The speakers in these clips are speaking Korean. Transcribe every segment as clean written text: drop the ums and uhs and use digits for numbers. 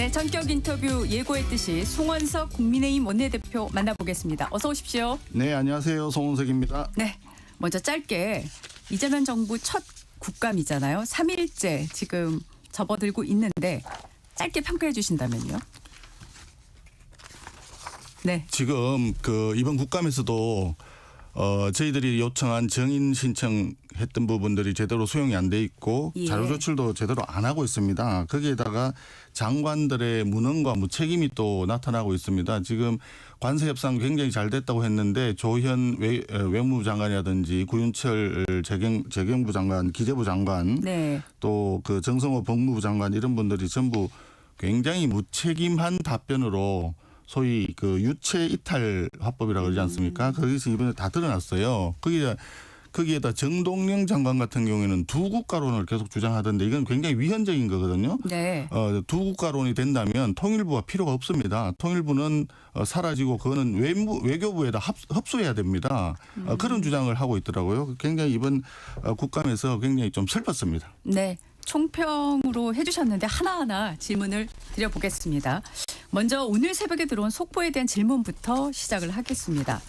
네, 전격 인터뷰 예고했듯이 송원석 국민의힘 원내대표 만나보겠습니다. 어서 오십시오. 네, 안녕하세요. 송원석입니다. 네, 먼저 짧게 이재명 정부 첫 국감이잖아요. 3일째 지금 접어들고 있는데 짧게 평가해 주신다면요. 네. 지금 이번 국감에서도 저희들이 요청한 정인 신청했던 부분들이 제대로 수용이 안 돼 있고 예. 자료 조출도 제대로 안 하고 있습니다. 거기에다가 장관들의 무능과 무책임이 또 나타나고 있습니다. 지금 관세 협상 굉장히 잘 됐다고 했는데 조현 외무부 장관이라든지 구윤철 재경부 장관, 기재부 장관, 네. 또 정성호 법무부 장관 이런 분들이 전부 굉장히 무책임한 답변으로 소위 유체 이탈 화법이라고 그러지 않습니까? 거기서 이번에 다 드러났어요. 거기에다 정동영 장관 같은 경우에는 두 국가론을 계속 주장하던데 이건 굉장히 위헌적인 거거든요. 네. 두 국가론이 된다면 통일부가 필요가 없습니다. 통일부는 사라지고 그거는 외교부에다 흡수해야 됩니다. 그런 주장을 하고 있더라고요. 굉장히 이번 국감에서 굉장히 좀 슬펐습니다. 네. 총평으로 해주셨는데 하나하나 질문을 드려보겠습니다. 먼저 오늘 새벽에 들어온 속보에 대한 질문부터 시작을 하겠습니다.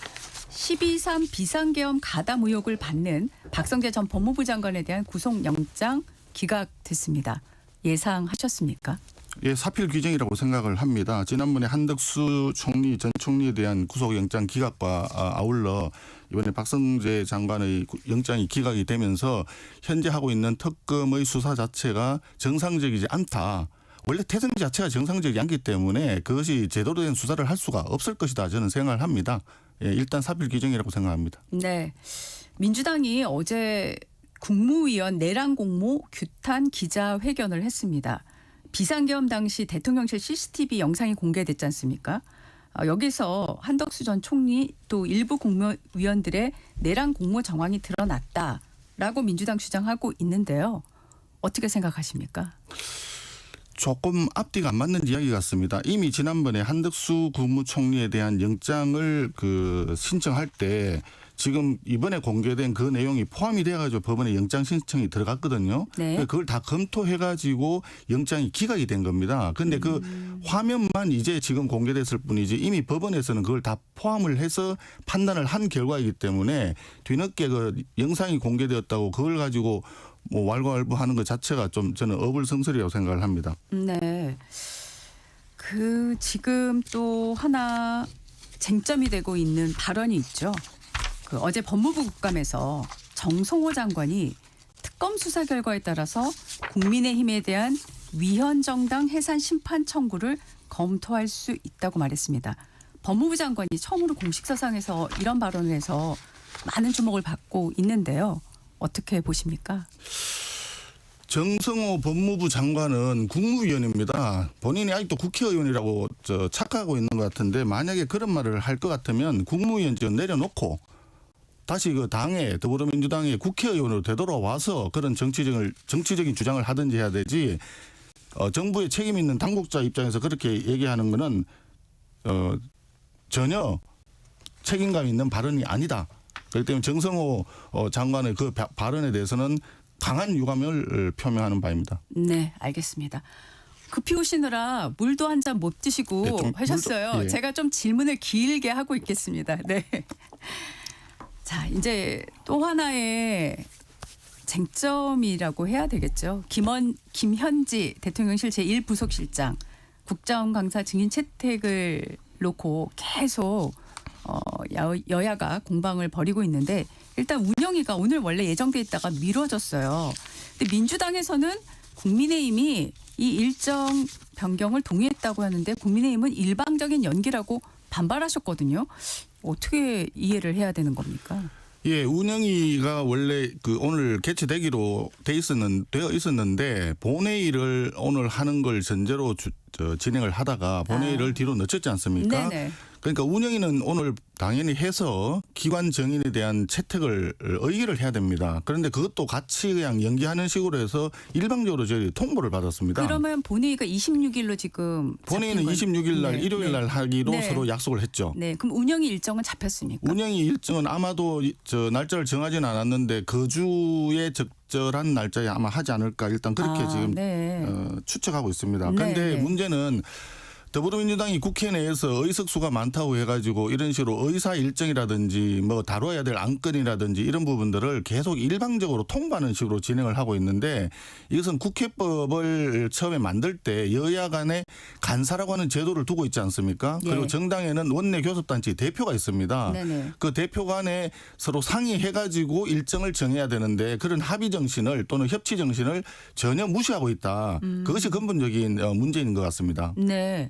12.3 비상계엄 가담 의혹을 받는 박성재 전 법무부 장관에 대한 구속영장 기각됐습니다. 예상하셨습니까? 예, 사필 규정이라고 생각을 합니다. 지난번에 한덕수 총리 전 총리에 대한 구속영장 기각과 아울러 이번에 박성재 장관의 영장이 기각이 되면서 현재 하고 있는 특검의 수사 자체가 정상적이지 않다. 원래 태생 자체가 정상적이지 않기 때문에 그것이 제대로 된 수사를 할 수가 없을 것이다. 저는 생각을 합니다. 예, 일단 사필 규정이라고 생각합니다. 네. 민주당이 어제 국무위원 내란 공모 규탄 기자회견을 했습니다. 비상계엄 당시 대통령실 CCTV 영상이 공개됐지 않습니까? 여기서 한덕수 전 총리 또 일부 국무위원들의 내란 공모 정황이 드러났다라고 민주당 주장하고 있는데요. 어떻게 생각하십니까? 조금 앞뒤가 안 맞는 이야기 같습니다. 이미 지난번에 한덕수 국무총리에 대한 영장을 신청할 때 지금 이번에 공개된 그 내용이 포함이 돼가지고 법원에 영장 신청이 들어갔거든요. 네. 그걸 다 검토해가지고 영장이 기각이 된 겁니다. 그런데 그 화면만 이제 지금 공개됐을 뿐이지 이미 법원에서는 그걸 다 포함을 해서 판단을 한 결과이기 때문에 뒤늦게 영상이 공개되었다고 그걸 가지고 왈가왈부하는 것 자체가 좀 저는 어불성설이라고 생각을 합니다. 네. 지금 또 하나 쟁점이 되고 있는 발언이 있죠. 어제 법무부 국감에서 정성호 장관이 특검 수사 결과에 따라서 국민의힘에 대한 위헌정당 해산 심판 청구를 검토할 수 있다고 말했습니다. 법무부 장관이 처음으로 공식사상에서 이런 발언을 해서 많은 주목을 받고 있는데요. 어떻게 보십니까? 정성호 법무부 장관은 국무위원입니다. 본인이 아직도 국회의원이라고 착각하고 있는 것 같은데 만약에 그런 말을 할 것 같으면 국무위원직을 내려놓고 다시 당에 더불어민주당의 국회의원으로 되돌아와서 그런 정치적인 주장을 하든지 해야 되지 정부에 책임 있는 당국자 입장에서 그렇게 얘기하는 거는 전혀 책임감 있는 발언이 아니다. 그렇기 때문에 정성호 장관의 그 발언에 대해서는 강한 유감을 표명하는 바입니다. 네, 알겠습니다. 급히 오시느라 물도 한 잔 못 드시고 네, 하셨어요. 예. 제가 좀 질문을 길게 하고 있겠습니다. 네. 자, 이제 또 하나의 쟁점이라고 해야 되겠죠. 김현지 대통령실 제1부속실장 국정원 강사 증인 채택을 놓고 계속 여야가 공방을 벌이고 있는데 일단 운영위가 오늘 원래 예정돼 있다가 미뤄졌어요. 근데 민주당에서는 국민의힘이 이 일정 변경을 동의했다고 하는데 국민의힘은 일방적인 연기라고 반발하셨거든요. 어떻게 이해를 해야 되는 겁니까? 예, 운영위가 원래 오늘 개최되기로 되어 있었는데 본회의를 오늘 하는 걸 전제로 진행을 하다가 본회의를 뒤로 늦췄지 않습니까? 네네. 그러니까 운영위는 오늘 당연히 해서 기관 정인에 대한 채택을 의결을 해야 됩니다. 그런데 그것도 같이 그냥 연기하는 식으로 해서 일방적으로 저희 통보를 받았습니다. 그러면 본회의가 26일로 지금 본회의는 잡힌 건- 26일 날 네, 일요일 날 네. 하기로 네. 서로 약속을 했죠. 네, 그럼 운영이 일정은 잡혔습니까? 운영이 일정은 아마도 저 날짜를 정하지는 않았는데 그 주에 적절한 날짜에 아마 하지 않을까 일단 그렇게 지금 네. 추측하고 있습니다. 네, 그런데 네. 문제는 더불어민주당이 국회 내에서 의석수가 많다고 해가지고 이런 식으로 의사 일정이라든지 뭐 다뤄야 될 안건이라든지 이런 부분들을 계속 일방적으로 통보하는 식으로 진행을 하고 있는데 이것은 국회법을 처음에 만들 때 여야 간에 간사라고 하는 제도를 두고 있지 않습니까? 예. 그리고 정당에는 원내 교섭단체 대표가 있습니다. 네네. 그 대표 간에 서로 상의해가지고 일정을 정해야 되는데 그런 합의 정신을 또는 협치 정신을 전혀 무시하고 있다. 그것이 근본적인 문제인 것 같습니다. 네.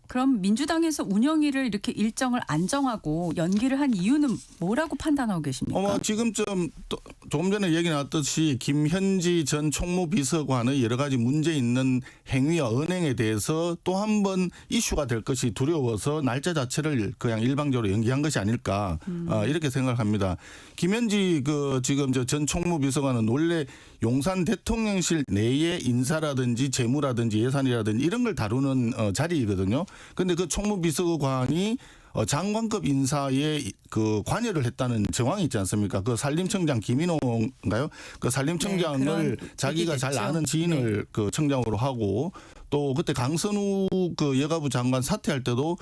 그럼 민주당에서 운영위를 이렇게 일정을 안 정하고 연기를 한 이유는 뭐라고 판단하고 계십니까? 지금쯤 또 조금 전에 얘기 나왔듯이 김현지 전 총무비서관의 여러 가지 문제 있는 행위와 언행에 대해서 또 한 번 이슈가 될 것이 두려워서 날짜 자체를 그냥 일방적으로 연기한 것이 아닐까 이렇게 생각합니다. 김현지 지금 전 총무비서관은 원래 용산 대통령실 내의 인사라든지 재무라든지 예산이라든지 이런 걸 다루는 자리이거든요. 그런데 그 총무비서관이 장관급 인사에 그 관여를 했다는 정황이 있지 않습니까? 그 산림청장 김인호인가요? 그 산림청장을 그런 자기가 얘기 잘 됐죠. 아는 지인을 그 청장으로 하고 또 그때 강선우 그 여가부 장관 사퇴할 때도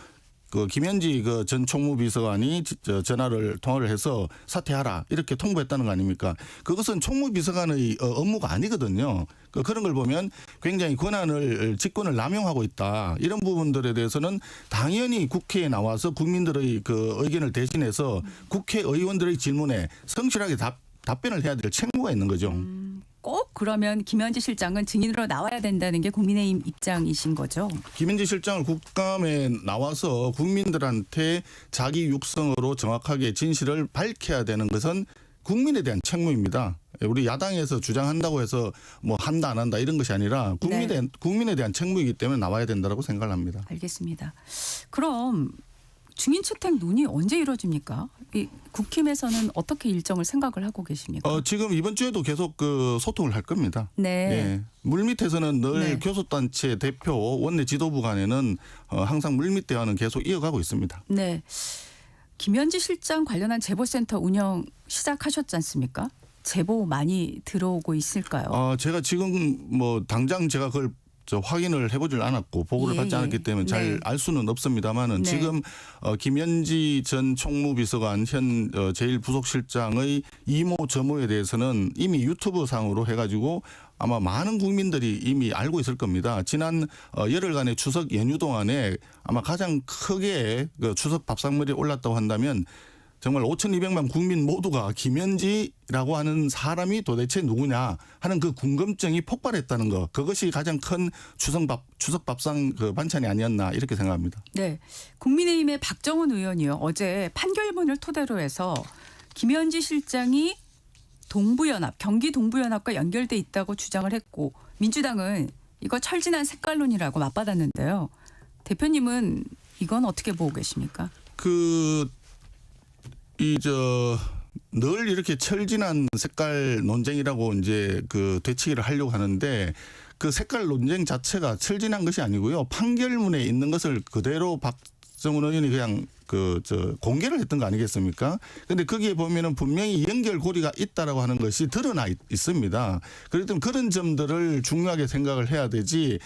그 김현지 그 전 총무비서관이 통화를 해서 사퇴하라 이렇게 통보했다는 거 아닙니까? 그것은 총무비서관의 업무가 아니거든요. 그런 걸 보면 굉장히 직권을 남용하고 있다. 이런 부분들에 대해서는 당연히 국회에 나와서 국민들의 그 의견을 대신해서 국회의원들의 질문에 성실하게 답변을 해야 될 책무가 있는 거죠. 꼭 그러면 김현지 실장은 증인으로 나와야 된다는 게 국민의힘 입장이신 거죠? 김현지 실장을 국감에 나와서 국민들한테 자기 육성으로 정확하게 진실을 밝혀야 되는 것은 국민에 대한 책무입니다. 우리 야당에서 주장한다고 해서 뭐 한다 안 한다 이런 것이 아니라 국민에 대한 책무이기 때문에 나와야 된다고 생각을 합니다. 알겠습니다. 그럼 증인 채택 논의 언제 이루어집니까? 이 국힘에서는 어떻게 일정을 생각을 하고 계십니까? 지금 이번 주에도 계속 그 소통을 할 겁니다. 네. 예. 물밑에서는 늘 네. 교섭단체 대표 원내 지도부 간에는 항상 물밑 대화는 계속 이어가고 있습니다. 네. 김현지 실장 관련한 제보센터 운영 시작하셨지 않습니까? 제보 많이 들어오고 있을까요? 제가 지금 뭐 당장 제가 그걸 확인을 해보질 않았고 보고를 예, 받지 않았기 때문에 잘 네. 알 수는 없습니다만은 네. 지금 김현지 전 총무비서관 현 제1부속실장의 이모 저모에 대해서는 이미 유튜브 상으로 해가지고 아마 많은 국민들이 이미 알고 있을 겁니다. 지난 열흘간의 추석 연휴 동안에 아마 가장 크게 그 추석 밥상머리에 올랐다고 한다면 정말 5,200만 국민 모두가 김현지라고 하는 사람이 도대체 누구냐 하는 그 궁금증이 폭발했다는 거. 그것이 가장 큰 추석 밥상 그 반찬이 아니었나 이렇게 생각합니다. 네. 국민의힘의 박정훈 의원이요. 어제 판결문을 토대로 해서 김현지 실장이 경기 동부연합과 연결돼 있다고 주장을 했고 민주당은 이거 철진한 색깔론이라고 맞받았는데요. 대표님은 이건 어떻게 보고 계십니까? 늘 이렇게 철진한 색깔 논쟁이라고 이제 그 되치기를 하려고 하는데 그 색깔 논쟁 자체가 철진한 것이 아니고요. 판결문에 있는 것을 그대로 박정훈 의원이 그냥 공개를 했던 거 아니겠습니까? 근데 거기에 보면은 분명히 연결고리가 있다라고 하는 것이 드러나 있습니다. 그렇기 때문에 그런 점들을 중요하게 생각을 해야 되지.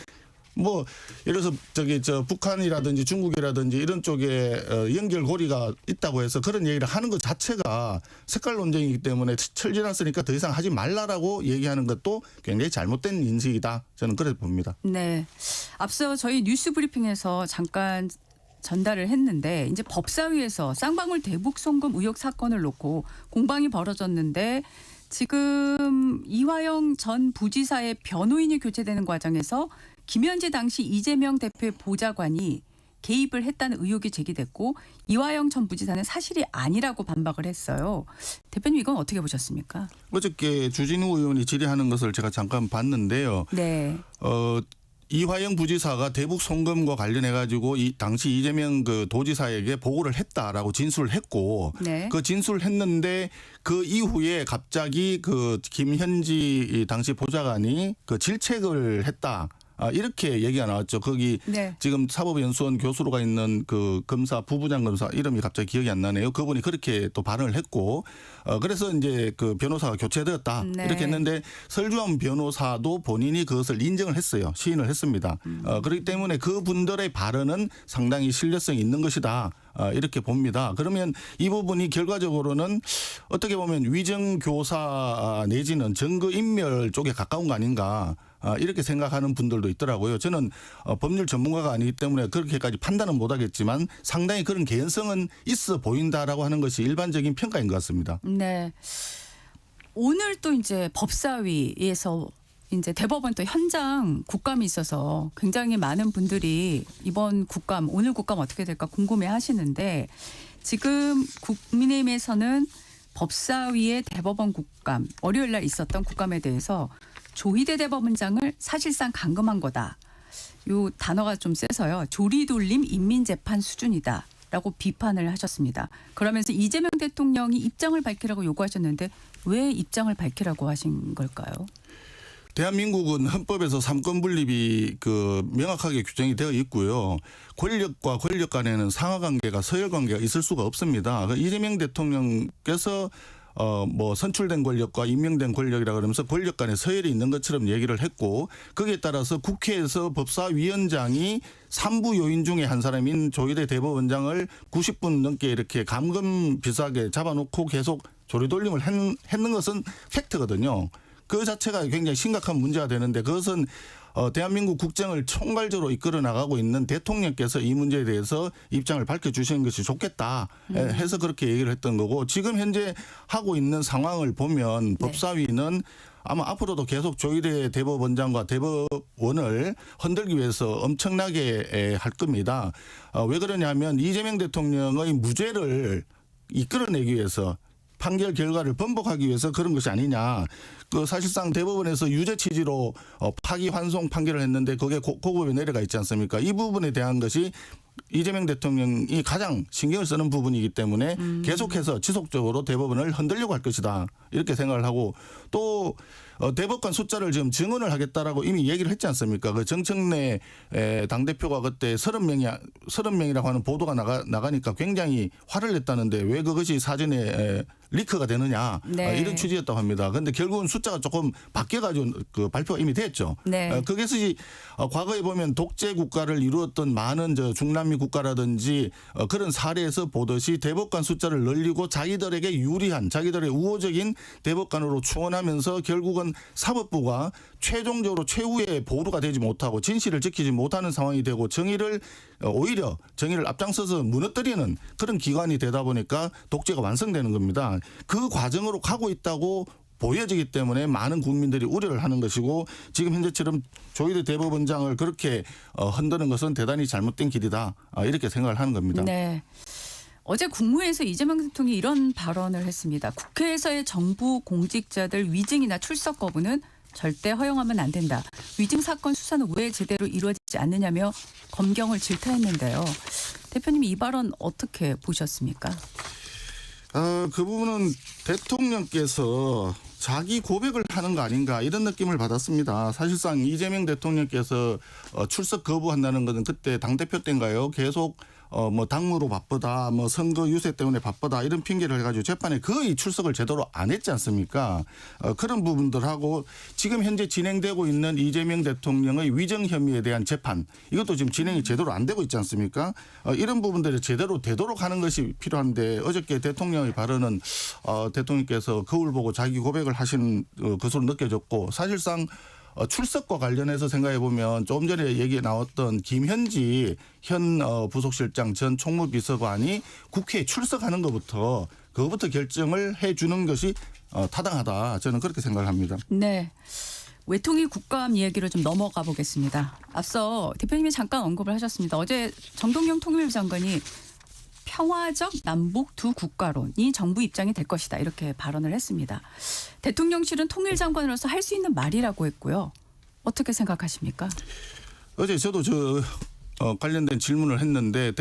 뭐 예를 들어서 북한이라든지 중국이라든지 이런 쪽에 연결고리가 있다고 해서 그런 얘기를 하는 것 자체가 색깔 논쟁이기 때문에 철지났으니까 더 이상 하지 말라라고 얘기하는 것도 굉장히 잘못된 인식이다. 저는 그렇게 봅니다. 네. 앞서 저희 뉴스 브리핑에서 잠깐 전달을 했는데 이제 법사위에서 쌍방울 대북 송금 의혹 사건을 놓고 공방이 벌어졌는데 지금 이화영 전 부지사의 변호인이 교체되는 과정에서 김현지 당시 이재명 대표의 보좌관이 개입을 했다는 의혹이 제기됐고 이화영 전 부지사는 사실이 아니라고 반박을 했어요. 대표님 이건 어떻게 보셨습니까? 어저께 주진우 의원이 질의하는 것을 제가 잠깐 봤는데요. 네. 이화영 부지사가 대북 송금과 관련해 가지고 이 당시 이재명 그 도지사에게 보고를 했다라고 진술을 했고 네. 그 진술을 했는데 그 이후에 갑자기 그 김현지 당시 보좌관이 그 질책을 했다. 이렇게 얘기가 나왔죠. 거기 네. 지금 사법연수원 교수로 가 있는 그 검사 부부장 검사 이름이 갑자기 기억이 안 나네요. 그분이 그렇게 또 발언을 했고 그래서 이제 그 변호사가 교체되었다 네. 이렇게 했는데 설주환 변호사도 본인이 그것을 인정을 했어요. 시인을 했습니다. 그렇기 때문에 그분들의 발언은 상당히 신뢰성이 있는 것이다. 이렇게 봅니다. 그러면 이 부분이 결과적으로는 어떻게 보면 위정교사 내지는 증거인멸 쪽에 가까운 거 아닌가. 이렇게 생각하는 분들도 있더라고요. 저는 법률 전문가가 아니기 때문에 그렇게까지 판단은 못하겠지만 상당히 그런 개연성은 있어 보인다라고 하는 것이 일반적인 평가인 것 같습니다. 네. 오늘 또 이제 법사위에서 이제 대법원 또 현장 국감이 있어서 굉장히 많은 분들이 이번 국감, 오늘 국감 어떻게 될까 궁금해 하시는데 지금 국민의힘에서는 법사위의 대법원 국감, 월요일 날 있었던 국감에 대해서 조희대 대법원장을 사실상 감금한 거다. 요 단어가 좀 세서요. 조리돌림 인민재판 수준이다. 라고 비판을 하셨습니다. 그러면서 이재명 대통령이 입장을 밝히라고 요구하셨는데 왜 입장을 밝히라고 하신 걸까요? 대한민국은 헌법에서 삼권 분립이 그 명확하게 규정이 되어 있고요. 권력과 권력 간에는 상하 관계가 서열 관계가 있을 수가 없습니다. 이재명 대통령께서 뭐 선출된 권력과 임명된 권력이라 그러면서 권력 간에 서열이 있는 것처럼 얘기를 했고 거기에 따라서 국회에서 법사위원장이 3부 요인 중에 한 사람인 조희대 대법원장을 90분 넘게 이렇게 감금 비슷하게 잡아놓고 계속 조리돌림을 했는 것은 팩트거든요. 그 자체가 굉장히 심각한 문제가 되는데 그것은 대한민국 국정을 총괄적으로 이끌어 나가고 있는 대통령께서 이 문제에 대해서 입장을 밝혀주시는 것이 좋겠다 해서 그렇게 얘기를 했던 거고 지금 현재 하고 있는 상황을 보면 법사위는 아마 앞으로도 계속 조희대 대법원장과 대법원을 흔들기 위해서 엄청나게 할 겁니다. 왜 그러냐면 이재명 대통령의 무죄를 이끌어내기 위해서 판결 결과를 번복하기 위해서 그런 것이 아니냐. 그 사실상 대법원에서 유죄 취지로 파기환송 판결을 했는데 그게 고급에 내려가 있지 않습니까? 이 부분에 대한 것이 이재명 대통령이 가장 신경을 쓰는 부분이기 때문에 계속해서 지속적으로 대법원을 흔들려고 할 것이다. 이렇게 생각을 하고 또 대법관 숫자를 지금 증언을 하겠다라고 이미 얘기를 했지 않습니까? 그 정청래 당대표가 그때 30명이라고 하는 보도가 나가니까 굉장히 화를 냈다는데 왜 그것이 사전에 리크가 되느냐 네. 이런 취지였다고 합니다. 그런데 결국은 숫자가 조금 바뀌어가지고 그 발표가 이미 됐죠. 네. 그것이 과거에 보면 독재 국가를 이루었던 많은 중남미 국가라든지 그런 사례에서 보듯이 대법관 숫자를 늘리고 자기들에게 유리한 자기들의 우호적인 대법관으로 추원하면서 결국은 사법부가 최종적으로 최후의 보루가 되지 못하고 진실을 지키지 못하는 상황이 되고 오히려 정의를 앞장서서 무너뜨리는 그런 기관이 되다 보니까 독재가 완성되는 겁니다. 그 과정으로 가고 있다고 보여지기 때문에 많은 국민들이 우려를 하는 것이고 지금 현재처럼 조희대 대법원장을 그렇게 흔드는 것은 대단히 잘못된 길이다. 이렇게 생각을 하는 겁니다. 네. 어제 국무회에서 이재명 대통령이 이런 발언을 했습니다. 국회에서의 정부 공직자들 위증이나 출석 거부는 절대 허용하면 안 된다. 위증 사건 수사는 왜 제대로 이루어지지 않느냐며 검경을 질타했는데요. 대표님이 이 발언 어떻게 보셨습니까? 그 부분은 대통령께서 자기 고백을 하는 거 아닌가 이런 느낌을 받았습니다. 사실상 이재명 대통령께서 출석 거부한다는 것은 그때 당대표 때인가요? 계속 뭐 당무로 바쁘다, 뭐 선거 유세 때문에 바쁘다 이런 핑계를 해가지고 재판에 거의 출석을 제대로 안 했지 않습니까? 그런 부분들하고 지금 현재 진행되고 있는 이재명 대통령의 위정 혐의에 대한 재판 이것도 지금 진행이 제대로 안 되고 있지 않습니까? 이런 부분들이 제대로 되도록 하는 것이 필요한데 어저께 대통령의 발언은 대통령께서 거울 보고 자기 고백을 하신 것으로 느껴졌고 사실상 출석과 관련해서 생각해 보면 조금 전에 얘기 나왔던 김현지 현 부속실장 전 총무비서관이 국회에 출석하는 것부터 그것부터 결정을 해주는 것이 타당하다. 저는 그렇게 생각을 합니다. 네. 외통위 국감 이야기로 좀 넘어가 보겠습니다. 앞서 대표님이 잠깐 언급을 하셨습니다. 어제 정동영 통일부 장관이 평화적 남북 두 국가론이 정부 입장이 될 것이다. 이렇게 발언을 했습니다. 대통령실은 통일장관으로서 할 수 있는 말이라고 했고요. 어떻게 생각하십니까? 어제 저도 관련된 질문을 했는데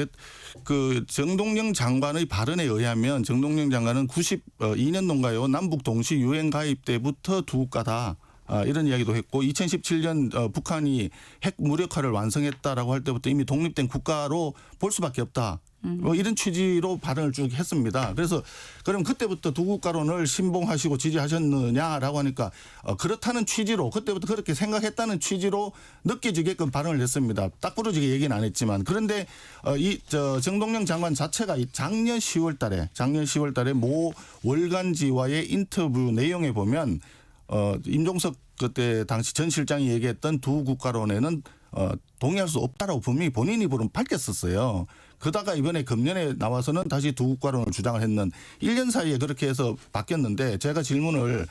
그 정동영 장관의 발언에 의하면 정동영 장관은 92년도인가요? 남북 동시 유엔 가입 때부터 두 국가다. 이런 이야기도 했고 2017년 북한이 핵 무력화를 완성했다라고 할 때부터 이미 독립된 국가로 볼 수밖에 없다. 뭐 이런 취지로 발언을 쭉 했습니다. 그래서 그럼 그때부터 두 국가론을 신봉하시고 지지하셨느냐라고 하니까 그렇다는 취지로 그때부터 그렇게 생각했다는 취지로 느껴지게끔 발언을 했습니다. 딱 부러지게 얘기는 안 했지만 그런데 정동영 장관 자체가 작년 10월달에 모 월간지와의 인터뷰 내용에 보면 임종석 그때 당시 전 실장이 얘기했던 두 국가론에는 동의할 수 없다라고 분명히 본인 입으로 밝혔었어요. 그러다가 이번에 금년에 나와서는 다시 두 국가론을 주장을 했는 1년 사이에 그렇게 해서 바뀌었는데 제가 질문을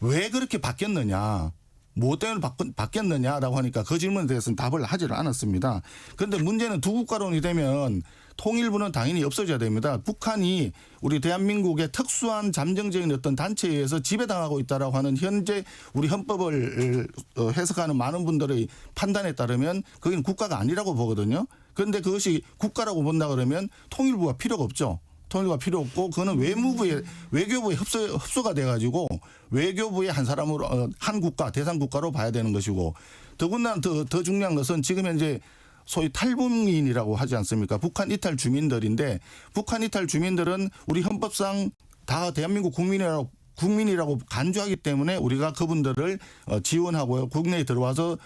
왜 그렇게 바뀌었느냐. 뭐 때문에 바뀌었느냐라고 하니까 그 질문에 대해서는 답을 하지를 않았습니다. 그런데 문제는 두 국가론이 되면 통일부는 당연히 없어져야 됩니다. 북한이 우리 대한민국의 특수한 잠정적인 어떤 단체에 의해서 지배당하고 있다라고 하는 현재 우리 헌법을 해석하는 많은 분들의 판단에 따르면 그건 국가가 아니라고 보거든요. 그런데 그것이 국가라고 본다 그러면 통일부가 필요가 없죠. 통일부가 필요 없고 그거는 외교부에 흡수가 돼가지고 외교부의 한 사람으로 한 국가 대상 국가로 봐야 되는 것이고 더군다나 더 중요한 것은 지금 현재 소위 탈북민이라고 하지 않습니까? 북한 이탈 주민들인데 북한 이탈 주민들은 우리 헌법상 다 대한민국 국민이라고 간주하기 때문에 우리가 그분들을 지원하고요. 국내에 들어와서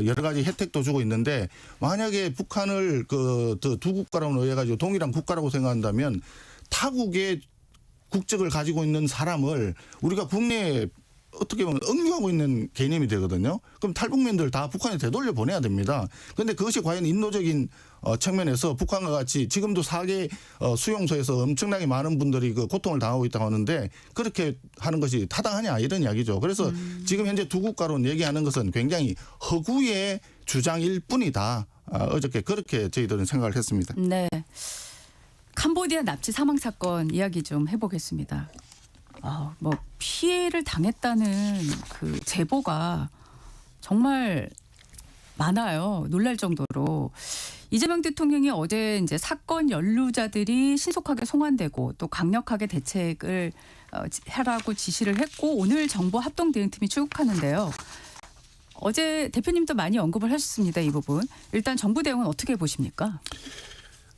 여러 가지 혜택도 주고 있는데 만약에 북한을 두 국가라고 의해 가지고 동일한 국가라고 생각한다면 타국의 국적을 가지고 있는 사람을 우리가 국내에 어떻게 보면 억류하고 있는 개념이 되거든요. 그럼 탈북민들 다 북한에 되돌려 보내야 됩니다. 그런데 그것이 과연 인도적인 측면에서 북한과 같이 지금도 4개 수용소에서 엄청나게 많은 분들이 그 고통을 당하고 있다고 하는데 그렇게 하는 것이 타당하냐 이런 이야기죠. 그래서 지금 현재 두 국가론 얘기하는 것은 굉장히 허구의 주장일 뿐이다. 어저께 그렇게 저희들은 생각을 했습니다. 네. 캄보디아 납치 사망 사건 이야기 좀 해보겠습니다. 뭐 피해를 당했다는 그 제보가 정말 많아요. 놀랄 정도로. 이재명 대통령이 어제 이제 사건 연루자들이 신속하게 송환되고 또 강력하게 대책을 하라고 지시를 했고 오늘 정부 합동대응팀이 출국하는데요. 어제 대표님도 많이 언급을 하셨습니다. 이 부분. 일단 정부 대응은 어떻게 보십니까?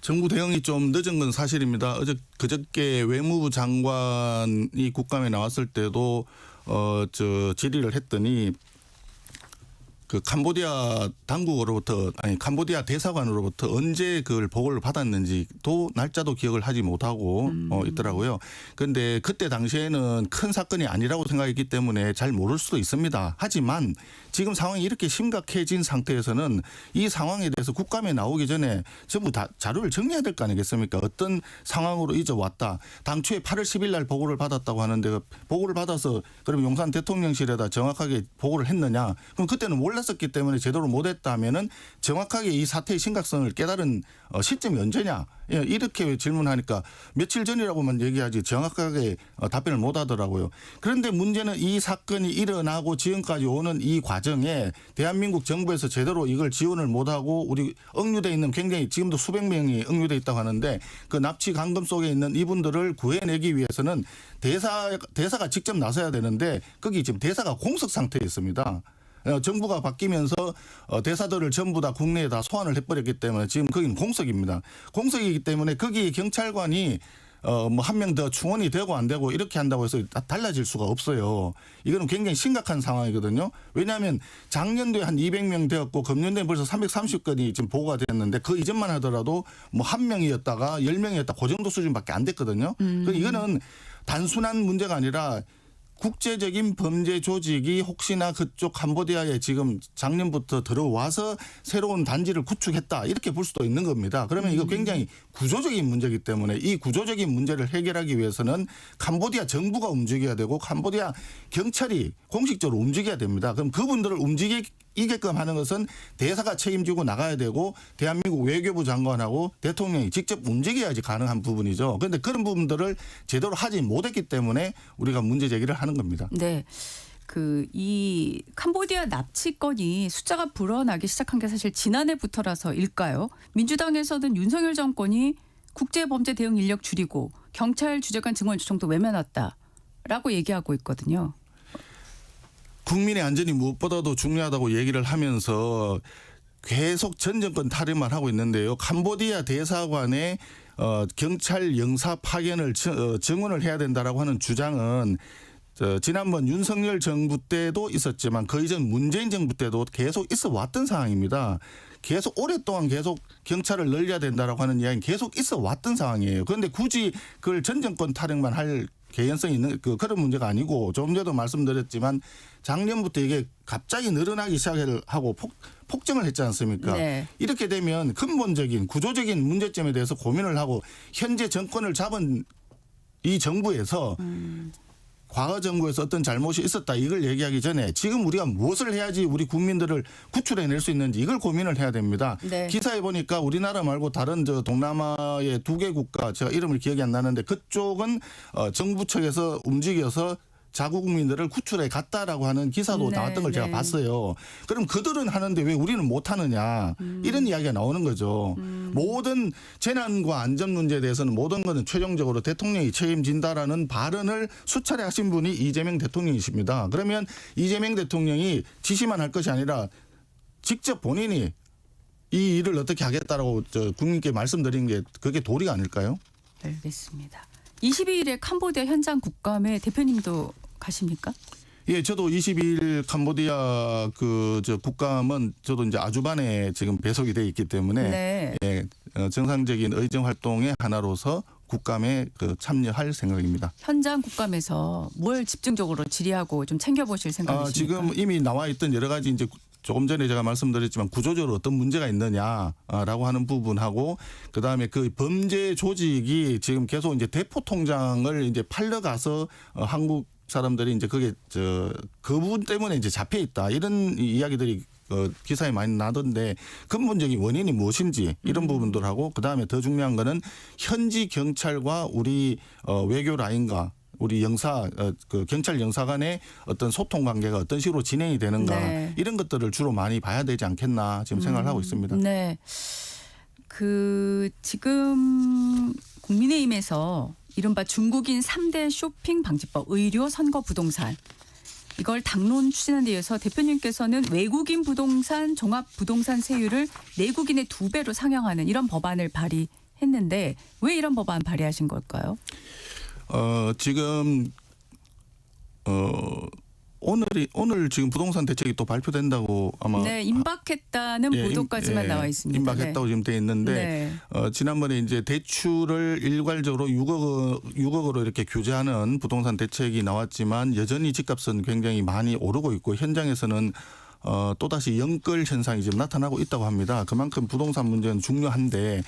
정부 대응이 좀 늦은 건 사실입니다. 그저께 외무부 장관이 국감에 나왔을 때도 질의를 했더니 그 캄보디아 당국으로부터 캄보디아 대사관으로부터 언제 그걸 보고를 받았는지도 날짜도 기억을 하지 못하고 있더라고요. 그런데 그때 당시에는 큰 사건이 아니라고 생각했기 때문에 잘 모를 수도 있습니다. 하지만 지금 상황이 이렇게 심각해진 상태에서는 이 상황에 대해서 국감에 나오기 전에 전부 다 자료를 정리해야 될 거 아니겠습니까? 어떤 상황으로 이제 왔다. 당초에 8월 10일 날 보고를 받았다고 하는데 보고를 받아서 그럼 용산 대통령실에다 정확하게 보고를 했느냐? 그럼 그때는 몰랐었기 때문에 제대로 못했다 하면은 정확하게 이 사태의 심각성을 깨달은 시점이 언제냐? 이렇게 질문하니까 며칠 전이라고만 얘기하지 정확하게 답변을 못 하더라고요. 그런데 문제는 이 사건이 일어나고 지금까지 오는 이 과정에 대한민국 정부에서 제대로 이걸 지원을 못하고 우리 억류돼 있는 굉장히 지금도 수백 명이 억류돼 있다고 하는데 그 납치 강금 속에 있는 이분들을 구해내기 위해서는 대사가 직접 나서야 되는데 거기 지금 대사가 공석 상태에 있습니다. 정부가 바뀌면서 대사들을 전부 다 국내에 다 소환을 해버렸기 때문에 지금 거기는 공석입니다. 공석이기 때문에 거기 경찰관이 뭐 한 명 더 충원이 되고 안 되고 이렇게 한다고 해서 달라질 수가 없어요. 이거는 굉장히 심각한 상황이거든요. 왜냐하면 작년도에 한 200명 되었고 금년도에 벌써 330건이 지금 보고가 됐는데 그 이전만 하더라도 뭐 한 명이었다가 10명이었다 그 정도 수준밖에 안 됐거든요. 그러니까 이거는 단순한 문제가 아니라 국제적인 범죄 조직이 혹시나 그쪽 캄보디아에 지금 작년부터 들어와서 새로운 단지를 구축했다 이렇게 볼 수도 있는 겁니다. 그러면 이거 굉장히 구조적인 문제이기 때문에 이 구조적인 문제를 해결하기 위해서는 캄보디아 정부가 움직여야 되고 캄보디아 경찰이 공식적으로 움직여야 됩니다. 그럼 그분들을 움직이게끔 하는 것은 대사가 책임지고 나가야 되고 대한민국 외교부 장관하고 대통령이 직접 움직여야지 가능한 부분이죠. 그런데 그런 부분들을 제대로 하지 못했기 때문에 우리가 문제 제기를 하는 겁니다. 네. 이 캄보디아 납치 건이 숫자가 불어나기 시작한 게 사실 지난해부터라서일까요? 민주당에서는 윤석열 정권이 국제범죄 대응 인력 줄이고 경찰 주재관 증원 요청도 외면했다라고 얘기하고 있거든요. 국민의 안전이 무엇보다도 중요하다고 얘기를 하면서 계속 전 정권 타령만 하고 있는데요. 캄보디아 대사관에 경찰 영사 파견을 증원을 해야 된다라고 하는 주장은 지난번 윤석열 정부 때도 있었지만 그 이전 문재인 정부 때도 계속 있어 왔던 상황입니다. 계속 오랫동안 계속 경찰을 늘려야 된다라고 하는 이야기는 계속 있어 왔던 상황이에요. 그런데 굳이 그걸 전 정권 타령만 할 개연성이 있는 그런 문제가 아니고 조금 전에도 말씀드렸지만 작년부터 이게 갑자기 늘어나기 시작하고 폭증을 했지 않습니까? 네. 이렇게 되면 근본적인 구조적인 문제점에 대해서 고민을 하고 현재 정권을 잡은 이 정부에서 과거 정부에서 어떤 잘못이 있었다 이걸 얘기하기 전에 지금 우리가 무엇을 해야지 우리 국민들을 구출해낼 수 있는지 이걸 고민을 해야 됩니다. 네. 기사에 보니까 우리나라 말고 다른 동남아의 2개 국가 제가 이름을 기억이 안 나는데 그쪽은 정부 측에서 움직여서 자국민들을 구출해 갔다라고 하는 기사도 네, 나왔던 걸 네. 제가 봤어요. 그럼 그들은 하는데 왜 우리는 못하느냐 이런 이야기가 나오는 거죠. 모든 재난과 안전 문제에 대해서는 모든 것은 최종적으로 대통령이 책임진다라는 발언을 수차례 하신 분이 이재명 대통령이십니다. 그러면 이재명 대통령이 지시만 할 것이 아니라 직접 본인이 이 일을 어떻게 하겠다라고 국민께 말씀드린 게 그게 도리가 아닐까요? 알겠습니다. 22일에 캄보디아 현장 국감에 대표님도 가십니까? 예, 저도 22일 캄보디아 국감은 저도 이제 아주반에 지금 배속이 돼 있기 때문에 네. 예, 정상적인 의정 활동의 하나로서 국감에 참여할 생각입니다. 현장 국감에서 뭘 집중적으로 질의하고 좀 챙겨보실 생각이십니까? 지금 이미 나와 있던 여러 가지 이제 조금 전에 제가 말씀드렸지만 구조적으로 어떤 문제가 있느냐라고 하는 부분하고 그다음에 그 범죄 조직이 지금 계속 이제 대포 통장을 이제 팔려가서 한국 사람들이 이제 그게 그 부분 때문에 이제 잡혀 있다 이런 이야기들이 기사에 많이 나던데 근본적인 원인이 무엇인지 이런 부분들하고 그다음에 더 중요한 거는 현지 경찰과 우리 외교 라인과 우리 경찰 영사 간의 어떤 소통 관계가 어떤 식으로 진행이 되는가 네. 이런 것들을 주로 많이 봐야 되지 않겠나 지금 생각을 하고 있습니다. 네. 지금 국민의힘에서 이른바 중국인 3대 쇼핑 방지법, 의료, 선거, 부동산 이걸 당론 추진한 데 이어서 대표님께서는 외국인 부동산, 종합 부동산 세율을 내국인의 2배로 상향하는 이런 법안을 발의했는데 왜 이런 법안 발의하신 걸까요? 지금 오늘 지금 부동산 대책이 또 발표된다고 아마 네, 임박했다는 보도까지만 나와 있습니다. 임박했다고 네. 지금 돼 있는데 지난번에 이제 대출을 일괄적으로 6억으로 이렇게 규제하는 부동산 대책이 나왔지만 여전히 집값은 굉장히 많이 오르고 있고 현장에서는 또다시 영끌 현상이 지금 나타나고 있다고 합니다. 그만큼 부동산 문제는 중요한데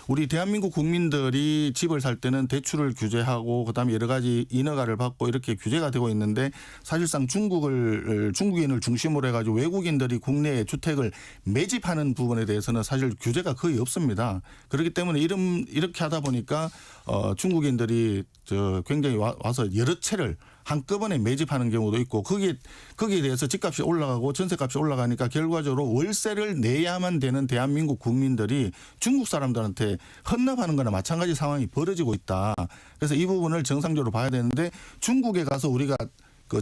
우리 대한민국 국민들이 집을 살 때는 대출을 규제하고 그다음에 여러 가지 인허가를 받고 이렇게 규제가 되고 있는데 사실상 중국인을 중심으로 해가지고 외국인들이 국내에 주택을 매집하는 부분에 대해서는 사실 규제가 거의 없습니다. 그렇기 때문에 이렇게 하다 보니까 중국인들이 굉장히 와서 여러 채를 한꺼번에 매집하는 경우도 있고 거기에 대해서 집값이 올라가고 전세값이 올라가니까 결과적으로 월세를 내야만 되는 대한민국 국민들이 중국 사람들한테 헌납하는 거나 마찬가지 상황이 벌어지고 있다. 그래서 이 부분을 정상적으로 봐야 되는데 중국에 가서 우리가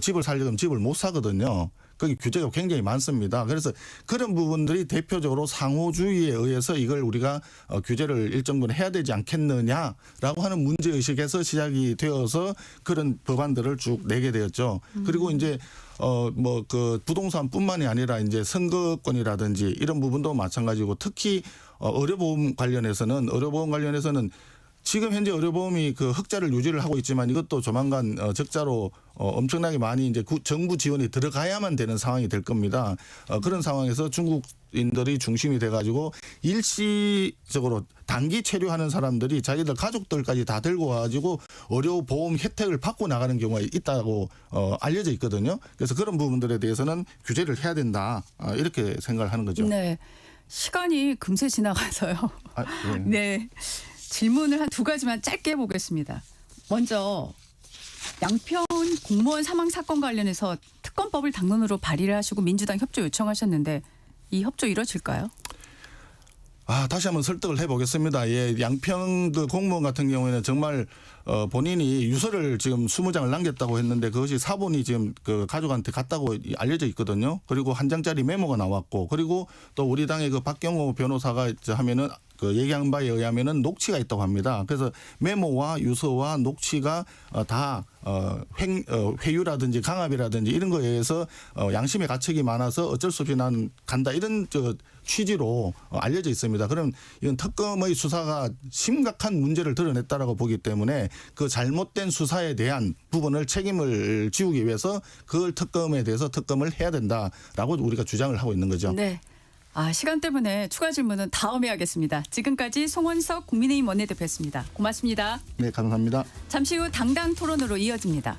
집을 살려면 집을 못 사거든요. 거기 규제가 굉장히 많습니다. 그래서 그런 부분들이 대표적으로 상호주의에 의해서 이걸 우리가 규제를 일정 부분 해야 되지 않겠느냐라고 하는 문제의식에서 시작이 되어서 그런 법안들을 쭉 내게 되었죠. 그리고 이제 부동산뿐만이 아니라 이제 선거권이라든지 이런 부분도 마찬가지고 특히 의료보험 관련해서는 지금 현재 의료보험이 흑자를 유지를 하고 있지만 이것도 조만간 적자로 엄청나게 많이 이제 정부 지원이 들어가야만 되는 상황이 될 겁니다. 그런 상황에서 중국인들이 중심이 돼가지고 일시적으로 단기 체류하는 사람들이 자기들 가족들까지 다 들고 와가지고 의료보험 혜택을 받고 나가는 경우가 있다고 알려져 있거든요. 그래서 그런 부분들에 대해서는 규제를 해야 된다 이렇게 생각을 하는 거죠. 네, 시간이 금세 지나가서요. 네. 질문을 한 2가지만 짧게 해보겠습니다. 먼저 양평 공무원 사망 사건 관련해서 특검법을 당론으로 발의를 하시고 민주당 협조 요청하셨는데 이 협조 이루어질까요? 다시 한번 설득을 해보겠습니다. 예, 양평 그 공무원 같은 경우에는 정말 본인이 유서를 지금 20장을 남겼다고 했는데 그것이 사본이 지금 그 가족한테 갔다고 알려져 있거든요. 그리고 한 장짜리 메모가 나왔고 그리고 또 우리 당의 그 박경호 변호사가 하면은 그 얘기한 바에 의하면은 녹취가 있다고 합니다. 그래서 메모와 유서와 녹취가 다 회유라든지 강압이라든지 이런 거에 의해서 양심의 가책이 많아서 어쩔 수 없이 난 간다 이런 취지로 알려져 있습니다. 그럼 이건 특검의 수사가 심각한 문제를 드러냈다라고 보기 때문에 그 잘못된 수사에 대한 부분을 책임을 지우기 위해서 그걸 특검에 대해서 특검을 해야 된다라고 우리가 주장을 하고 있는 거죠. 네. 시간 때문에 추가 질문은 다음에 하겠습니다. 지금까지 송원석 국민의힘 원내대표였습니다. 고맙습니다. 네, 감사합니다. 잠시 후 당당 토론으로 이어집니다.